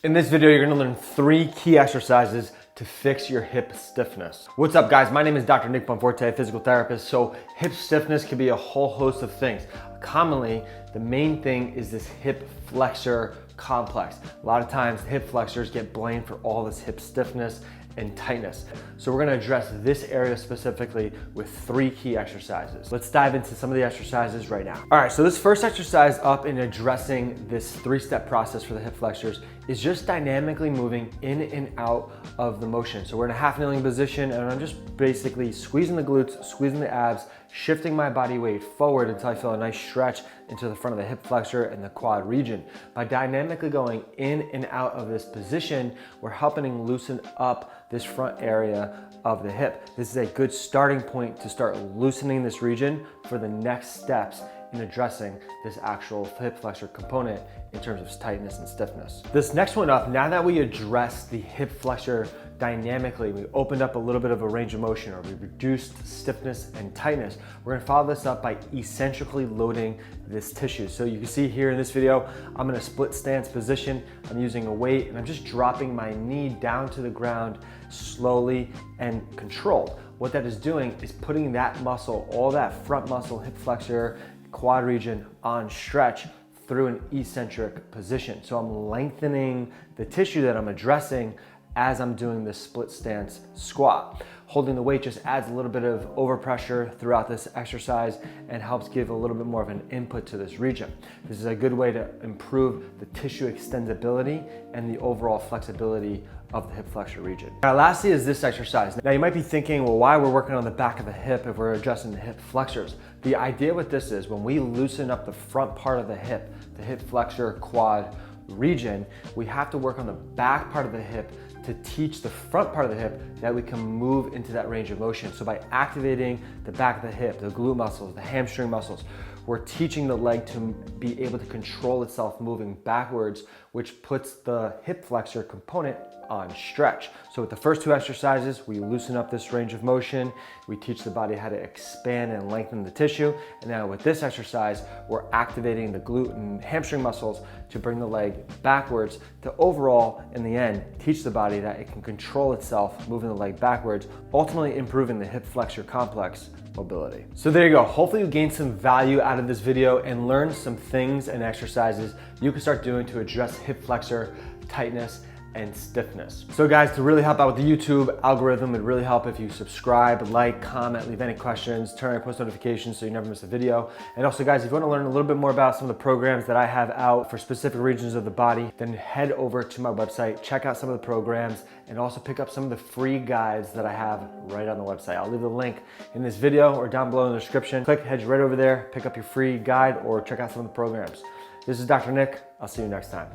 In this video, you're gonna learn 3 key exercises to fix your hip stiffness. What's up guys, my name is Dr. Nick Bonforte, physical therapist. So hip stiffness can be a whole host of things. Commonly, the main thing is this hip flexor complex. A lot of times hip flexors get blamed for all this hip stiffness and tightness. So we're gonna address this area specifically with 3 key exercises. Let's dive into some of the exercises right now. All right, so this first exercise up in addressing this 3-step process for the hip flexors is just dynamically moving in and out of the motion. So we're in a half kneeling position and I'm just basically squeezing the glutes, squeezing the abs, shifting my body weight forward until I feel a nice stretch into the front of the hip flexor and the quad region. By dynamically going in and out of this position, we're helping loosen up this front area of the hip. This is a good starting point to start loosening this region for the next steps in addressing this actual hip flexor component in terms of tightness and stiffness. This next one up, now that we address the hip flexor dynamically, we opened up a little bit of a range of motion, or we reduced stiffness and tightness, we're gonna follow this up by eccentrically loading this tissue. So you can see here in this video, I'm in a split stance position, I'm using a weight, and I'm just dropping my knee down to the ground slowly and controlled. What that is doing is putting that muscle, all that front muscle, hip flexor, quad region on stretch through an eccentric position. So I'm lengthening the tissue that I'm addressing as I'm doing this split stance squat. Holding the weight just adds a little bit of overpressure throughout this exercise and helps give a little bit more of an input to this region. This is a good way to improve the tissue extendability and the overall flexibility of the hip flexor region. Now lastly is this exercise. Now you might be thinking, well, why we're working on the back of the hip if we're adjusting the hip flexors? The idea with this is when we loosen up the front part of the hip flexor quad region, we have to work on the back part of the hip to teach the front part of the hip that we can move into that range of motion. So by activating the back of the hip, the glute muscles, the hamstring muscles, we're teaching the leg to be able to control itself moving backwards, which puts the hip flexor component on stretch. So with the first 2 exercises, we loosen up this range of motion, we teach the body how to expand and lengthen the tissue, and now with this exercise, we're activating the glute and hamstring muscles to bring the leg backwards to overall, in the end, teach the body that it can control itself moving the leg backwards, ultimately improving the hip flexor complex mobility. So there you go. Hopefully you gained some value out of this video and learned some things and exercises you can start doing to address hip flexor tightness and stiffness. So guys, to really help out with the YouTube algorithm, it'd really help if you subscribe, like, comment, leave any questions, turn on post notifications so you never miss a video. And also guys, if you want to learn a little bit more about some of the programs that I have out for specific regions of the body, then head over to my website, check out some of the programs, and also pick up some of the free guides that I have right on the website. I'll leave the link in this video or down below in the description. Click, head right over there, pick up your free guide, or check out some of the programs. This is Dr. Nick. I'll see you next time.